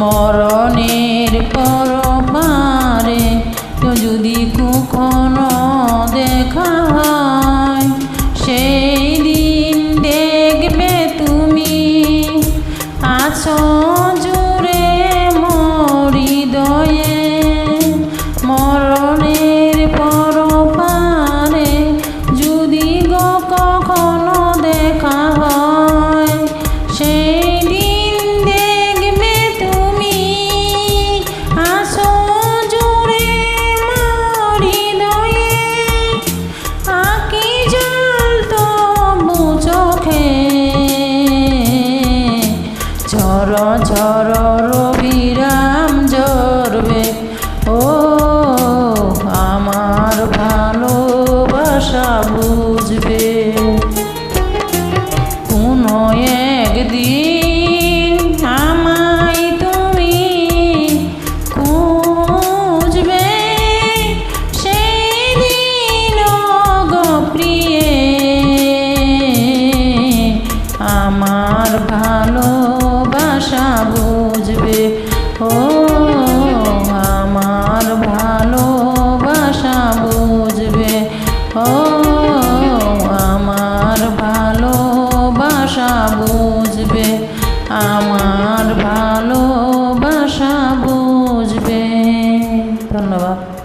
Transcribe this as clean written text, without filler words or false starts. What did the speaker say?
মরণের পরপারে যদি কখনো দেখা হয়, সেই দিন দেখবে তুমি আছো জুড়ে মোর হৃদয়ে। মরণের পরপারে যদি কখনো দেখা হয়, সেই দিন দেখবে তুমি আছো জুড়ে মোর হৃদয়ে। আঁকি জল তবু চোখে, ঝর ঝর রবিরাম ঝরবে। ও আমার ভালোবাসা বুঝবে, কোনো একদিন আমায় তুমি খুঁজবে। সেই দিন গো প্রিয়ে আমার ভালোবাসা বুঝবে। ও আমার ভালোবাসা বুঝবে। ও আমার ভালোবাসা বুঝবে। আমার ভালোবাসা বুঝবে। ধন্যবাদ।